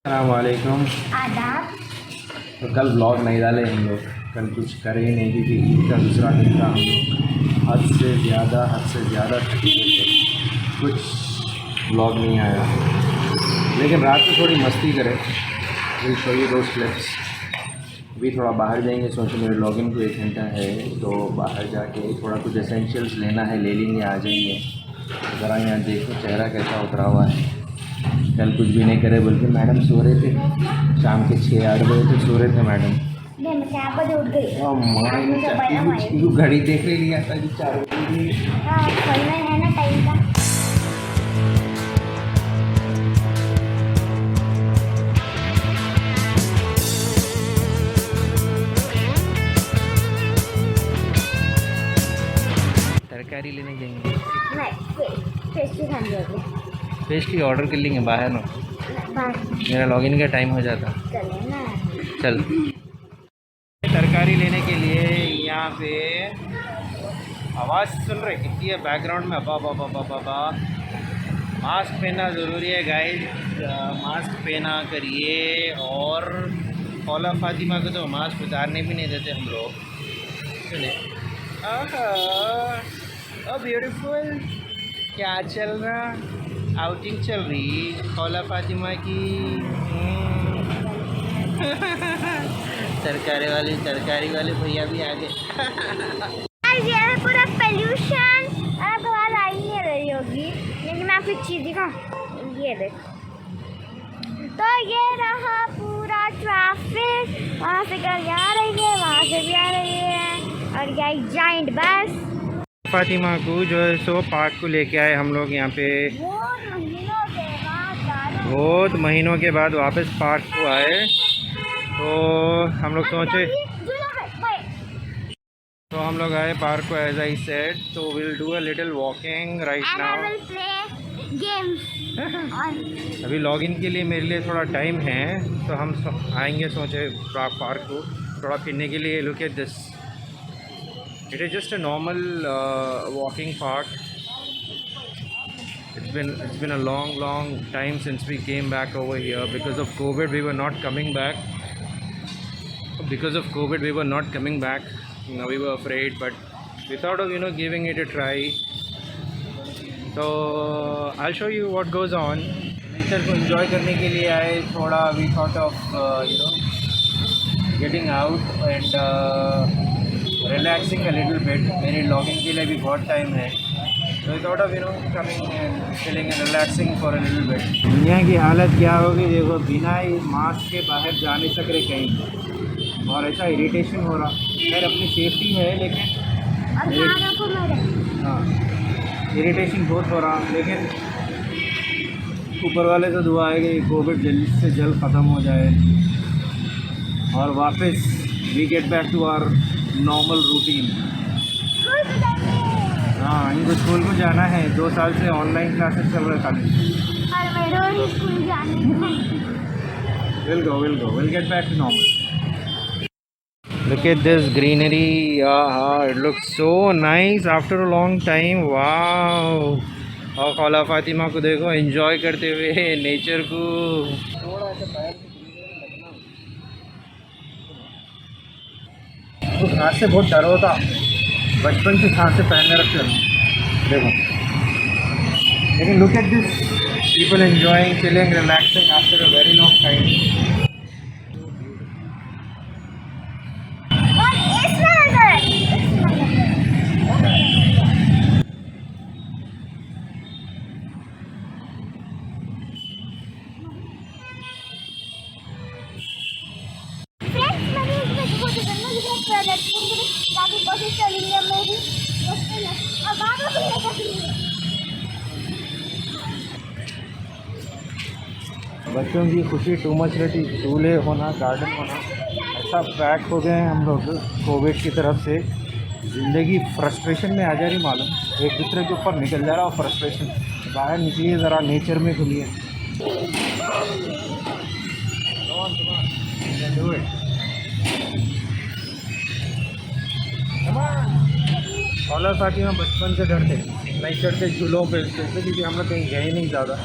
अस्सलामुअलैकुम। आदाब। तो कल ब्लॉग नहीं डाले हम लोग, कल कुछ करे ही नहीं क्योंकि ईद का दूसरा दिन था। हम लोग हद से ज़्यादा थके हुए थे, कुछ ब्लॉग नहीं आया। लेकिन रात को थोड़ी मस्ती करें, will show you those clips. अभी थोड़ा बाहर जाएंगे, सोचे मेरे लॉगिन को 1 घंटा है तो बाहर जाके थोड़ा कुछ एसेंशियल्स लेना है, ले लेंगे, आ जाएंगे। ज़रा यहाँ देखो चेहरा कैसा उतरा हुआ है। कल कुछ भी नहीं करे बोल के मैडम सो रहे थे, शाम के 6-8 बजे तक सो रहे थे मैडम। मैं 4 बजे उठ गई। क्यों घड़ी देख ले लिया था कि 4 बजे। हाँ, खोलना है ना टाइम का। तरकारी लेने जाएंगे, नहीं, पेस्ट्री खानी होगी। पेस्ट्री ऑर्डर कर लेंगे बाहर ना, मेरा लॉगिन का टाइम हो जाता। चले ना, चल। तरकारी लेने के लिए यहाँ पे आवाज़ सुन रहे कितनी है बैकग्राउंड में। अब्बा बाबा बाबा बा मास्क पहनना ज़रूरी है गाइस, मास्क पहना करिए। और खौला फातिमा को तो मास्क उतारने भी नहीं देते हम लोग। सुने, ओह ब्यूटीफुल, क्या चल रहा, आउटिंग चल रही खौला फातिमा की। तरकारी वाले भैया भी आ गए। ये है पूरा पोल्यूशन। अब आवाज आ ही नहीं रही होगी, लेकिन मैं आपको चीज़ दिखाऊं, ये देखो। तो ये रहा पूरा ट्रैफिक, वहाँ से गाड़ी आ रही है, वहाँ से भी आ रही है, और ये जाइंट बस। फातिमा को जो है सो पार्क को लेके आए हम लोग यहाँ पे। बहुत महीनों के बाद वापस पार्क को आए, तो हम लोग सोचे, तो हम लोग आए पार्क को एज आई सेड। तो will do a little walking right now. अभी लॉगिन के लिए मेरे लिए थोड़ा टाइम है, तो हम आएंगे, सोचे पार्क को थोड़ा फिरने के लिए। Look at this, it is just a normal walking park. It's been a long time since we came back over here. Because of COVID we were not coming back. We were afraid, but we thought of giving it a try. So I'll show you what goes on. Nature को enjoy करने के लिए आए थोड़ा। We thought of getting out and relaxing a little bit. मेरे logging के लिए भी बहुत टाइम है, so I thought of coming and chilling and relaxing for a little bit. दुनिया की हालत क्या होगी देखो, बिना मास्क के बाहर जा नहीं सक रहे कहीं, और ऐसा इरिटेशन हो रहा। खैर अपनी सेफ्टी है, लेकिन हाँ इरिटेशन बहुत हो रहा। लेकिन ऊपर वाले से दुआ है कि कोविड जल्द से जल्द ख़त्म हो जाए और वापस we get back to our normal routine. हाँ, इनको स्कूल को जाना है, 2 साल से ऑनलाइन क्लासेस चल रहे खाली। We'll get back to normal. Look at this greenery. It looks so nice after a long time. Wow. और खौला फातिमा को देखो एंजॉय करते हुए नेचर को। थोड़ा ऐसा पैर तो घास से बहुत डर होता, बचपन से घास से पहनने रखते देखो। लेकिन look at this, people enjoying, chilling, relaxing after a very long time. बच्चों की खुशी टू मच रहती, झूले होना, गार्डन होना, ऐसा पैक हो गए हैं हम लोग कोविड की तरफ से। ज़िंदगी फ्रस्ट्रेशन में आ जा रही मालूम, एक दूसरे के ऊपर निकल जा रहा और फ्रस्ट्रेशन। बाहर निकलिए, ज़रा नेचर में घूमिए। खौला फातिमा बचपन से डरते नहीं चढ़ते झूलों पे, क्योंकि हम लोग कहीं गए नहीं ज़्यादा।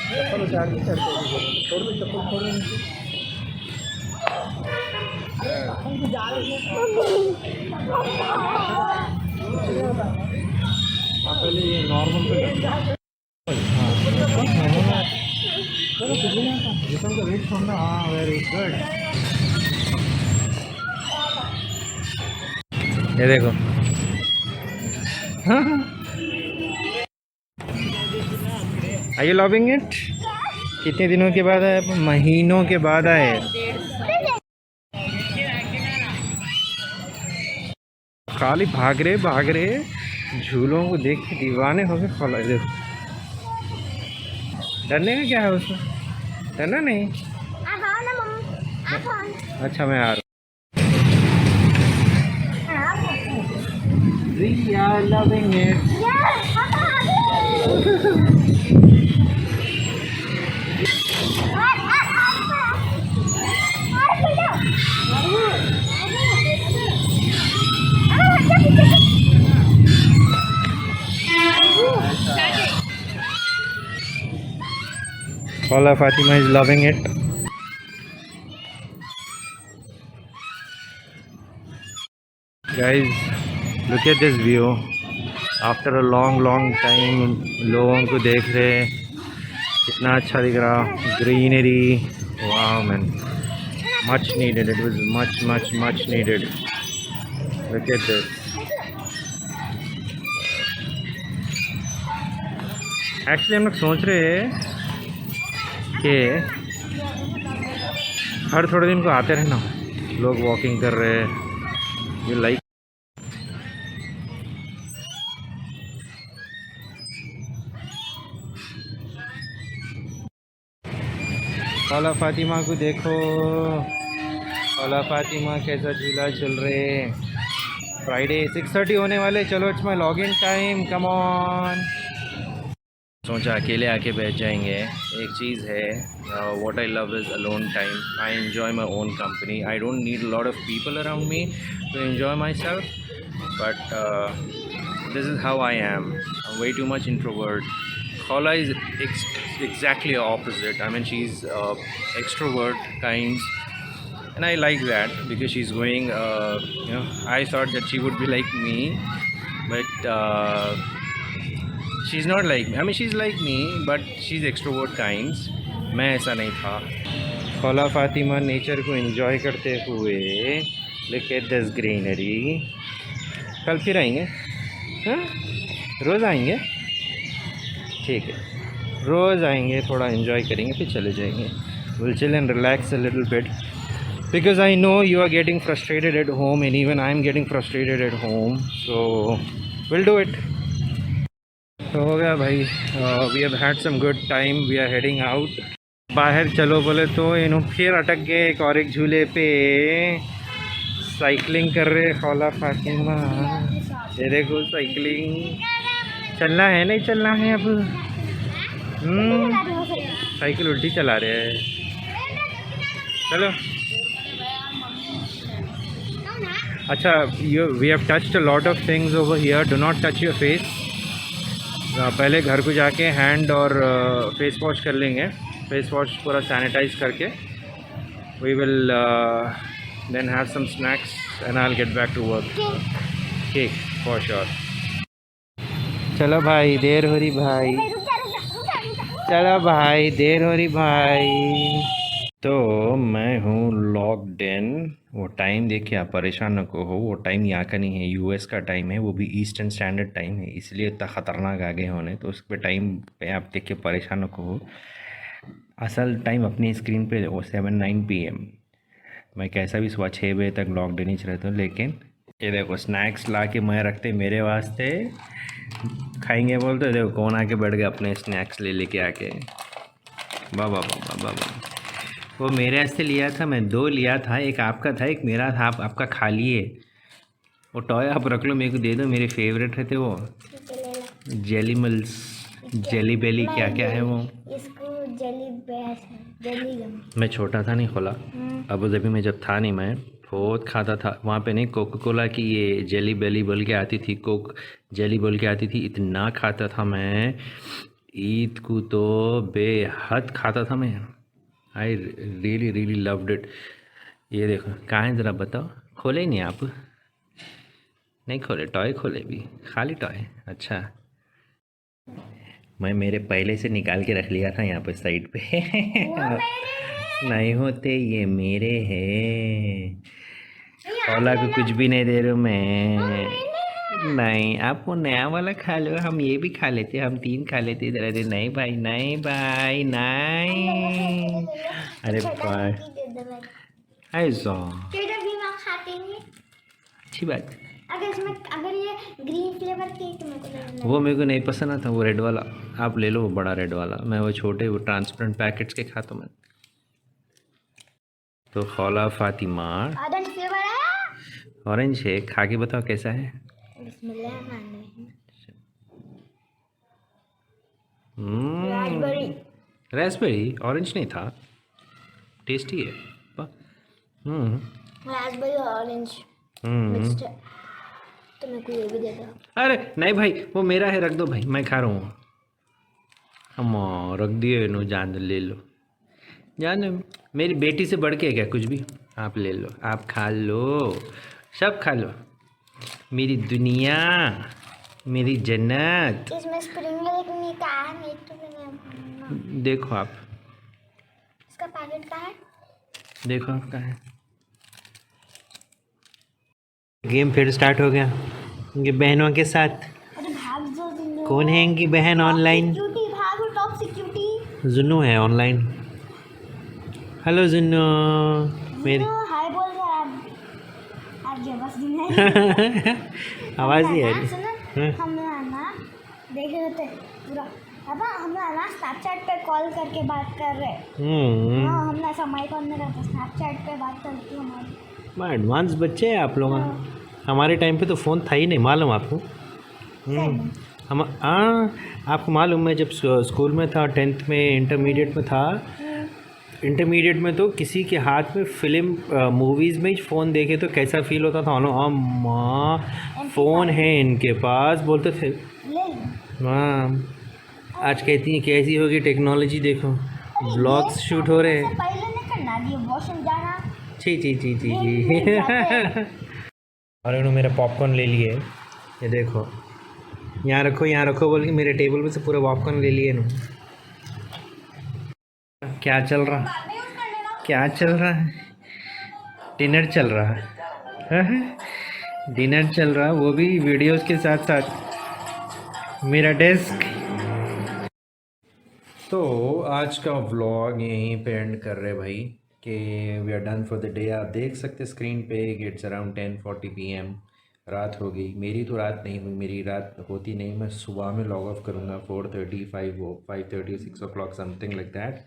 चप्पल उतार के छोड़ दो, चप्पल छोड़ दो नीचे। पहले ये नॉर्मल पे चलो का वेट छोड़ना। हाँ वेरी गुड। ये देखो आर यू लविंग इट? कितने दिनों के बाद आए? महीनों के बाद आए। खाली भाग रहे झूलों को देख के दीवाने हो गए। फॉलो देखो, डरने का क्या है उसमें? डरना नहीं। अच्छा मैं आ रहा हूँ। We are loving it. Paula Fatima is loving it. Guys, look at this view. After a long time लोगों को देख रहे, कितना अच्छा दिख रहा. Greenery. Wow man, much needed. It was much needed. Look at this. Actually हम लोग सोच रहे हैं कि हर थोड़े दिन को आते रहना, लोग वॉकिंग कर रहे हैं। यू लाइक पौला फातिमा को देखो, पौला फातिमा कैसा झूला चल रहे। फ्राइडे 6:30 होने वाले। चलो it's my log in time, come on. सोचा अकेले आके बैठ जाएंगे। एक चीज़ है, what I love is alone time. I enjoy my own company. I don't need lot of people around me to enjoy myself, but this is how I am. way too much introvert. Khala is exactly opposite. I mean, she's extrovert kinds, and I like that because she's going. I thought that she would be like me, but she's not like me. I mean, she's like me, but she's extrovert kinds. मैं ऐसा नहीं था. Khala Fatima nature को enjoy करते हुए, look at this greenery. कल फिर आएंगे, हाँ? रोज़ आएंगे, ठीक है, रोज़ आएंगे, थोड़ा एंजॉय करेंगे, फिर चले जाएंगे. We'll chill and relax a little bit because I know you are getting frustrated at home and even I'm getting frustrated at home, so we'll do it. तो हो गया भाई. We have had some good time. We are heading out. बाहर चलो बोले तो फिर अटक गए एक और एक झूले पे. साइकिलिंग कर रहे खौला फातिमा. ये देखो साइकिलिंग. चलना है नहीं चलना है अब. साइकिल उल्टी चला रहे हैं. चलो. अच्छा, we have touched a lot of things over here. Do not touch your face. पहले घर को जाके हैंड और फेस वॉश कर लेंगे. फेस वॉश पूरा सैनिटाइज करके we will then have some snacks and I will get back to work. ठीक, फॉर श्योर. चलो भाई, देर हो रही भाई. चलो भाई, देर हो रही भाई. तो मैं हूँ लॉक्ड इन. वो टाइम देख के आप परेशान न हो. वो टाइम यहाँ का नहीं है, यूएस का टाइम है. वो भी ईस्टर्न स्टैंडर्ड टाइम है, इसलिए इतना ख़तरनाक आगे होने. तो उस पे टाइम पे आप देख के परेशान न हो. असल टाइम अपनी स्क्रीन पे वो 7-9 PM. मैं कैसा भी सुबह 6 बजे तक लॉक्ड इन ही रहता हूँ. लेकिन ये देखो स्नैक्स ला के मैं रखते मेरे वास्ते. खाएंगे बोलते, देखो कौन आके बैठ गए अपने स्नैक्स ले लेके आके. बाबा बाबा बाबा. वो मेरे वास्ते लिया था, मैं 2 लिया था. एक आपका था, एक मेरा था. आपका खा लिए. वो टॉय आप रख लो, मेरे को दे दो. मेरे फेवरेट रहते वो जेलीमल्स, जेली बेली, क्या क्या है वो. इसको जेली बेस, जेली गम. मैं छोटा था नहीं खोला. अबू धाबी में जब था नहीं मैं, बहुत खाता था वहाँ पे। नहीं, कोका कोला की ये जेली बेली बोल के आती थी, कोक जेली बोल के आती थी, इतना खाता था मैं। ईद को तो बेहद खाता था मैं। I really really loved it. ये देखो कहाँ है, ज़रा बताओ। खोले ही नहीं आप? नहीं खोले? टॉय खोले भी? खाली टॉय? अच्छा, मैं मेरे पहले से निकाल के रख लिया था यहाँ पे साइड पे। नहीं होते, ये मेरे हैं। ओला को कुछ भी नहीं दे रहा हूँ मैं। नहीं, आपको नया वाला खा लो, हम ये भी खा लेते, हम 3 खा लेते इधर। अरे नहीं भाई, नहीं भाई, नहीं। अरे भाई ऐसा अच्छी बात। अगर ये ग्रीन फ्लेवर केक मेरे को लेना वो मेरे को नहीं पसंद आता, वो रेड वाला आप ले लो, वो बड़ा रेड वाला। मैं वो छोटे वो ट्रांसपेरेंट पैकेट्स के खाता हूँ मैं। तो खौला फातिमा ऑरेंज फ्लेवर है। ऑरेंज है, खा के बताओ कैसा है। रास्पबेरी। रास्पबेरी, ऑरेंज नहीं था, टेस्टी है। रास्पबेरी और ऑरेंज मिक्स्ड है, तो मेरे को ये भी दे दो। अरे नहीं भाई, वो मेरा है, रख दो भाई, मैं खा रहा हूँ। हम रख दिए नो, जान दो, ले लो, जान दो। मेरी बेटी से बढ़ के क्या कुछ भी। आप ले लो, आप खा लो, सब खा लो। मेरी दुनिया, मेरी जन्नत। इसमें स्प्रिंग रोल का है, नहीं तो मैंने देखो आप, इसका पैकेट का है। देखो आप कहाँ है। गेम फिर स्टार्ट हो गया इनकी बहनों के साथ। अरे भाग जो जुन्नू। कौन है इनकी बहन ऑनलाइन? सिक्योरिटी, भागो टॉप सिक्योरिटी। जुन्नू है ऑनलाइन। हेलो जुन्नू, मेरी हाय बोल रहा है। आप ये बस नहीं। आवाज़ नहीं आ रही। सुनो, हम ना देख रहे थे पूरा। अब हम ना स्नैपचैट पे कॉल करके बात कर रहे हैं। हाँ, हम ना समय कॉल में रहता, स्नैपचैट पे बात करती हूँ हमारी। मैं एडवांस बच्चे हैं आप लोग। हमारे टाइम पे तो फ़ोन था ही नहीं, मालूम आपको। हम आपको मालूम, मैं जब स्कूल में था, 10th में, इंटरमीडिएट में था, इंटरमीडिएट में तो किसी के हाथ में फिल्म मूवीज़ में ही फ़ोन देखे तो कैसा फील होता था। अम्मा फ़ोन है इनके पास, बोलते थे। हाँ, आज कहती हैं कैसी होगी टेक्नोलॉजी, देखो ब्लॉग्स शूट हो रहे हैं। पहले नहीं करना, ये वॉशरूम जाना। जी जी जी जी जी। और इन्होंने मेरा पॉपकॉर्न ले लिए, ये देखो, यहाँ रखो, यहाँ रखो बोल के मेरे टेबल पे से पूरा पॉपकॉर्न ले लिए इन्होंने। क्या चल रहा, क्या चल रहा है? डिनर चल रहा है। डिनर चल रहा, वो भी वीडियोस के साथ साथ। मेरा डेस्क। तो आज का व्लॉग यहीं पे एंड कर रहे भाई, कि we are done for the day. आप देख सकते स्क्रीन पे कि इट्स अराउंड 10:40 PM। रात हो गई। मेरी तो रात नहीं हुई, मेरी रात होती नहीं, मैं सुबह में लॉग ऑफ करूँगा 4:30, 5:30, 6 o'clock समथिंग लाइक दैट।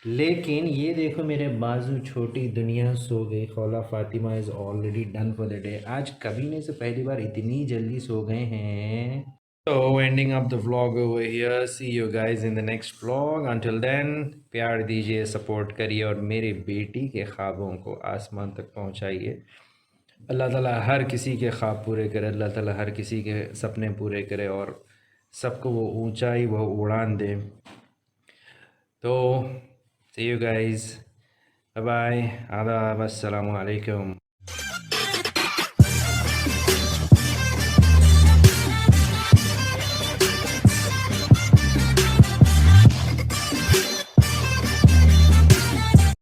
लेकिन ये देखो मेरे बाजू, छोटी दुनिया सो गई। Khaula Fatima is already done for the day. आज कभी नहीं से पहली बार इतनी जल्दी सो गए हैं। So ending up the vlog over here. See you guys in the next vlog. Until then, प्यार दीजिए, सपोर्ट करिए और मेरे बेटी के ख्वाबों को आसमान तक पहुंचाइए। अल्लाह ताला हर किसी के ख्वाब पूरे करे, अल्लाह ताला हर किसी के सपने पूरे करे और सबको वो ऊंचाई, वो उड़ान दे। तो see you guys. Bye bye. आदाब, अस्सलामु अलैकुम।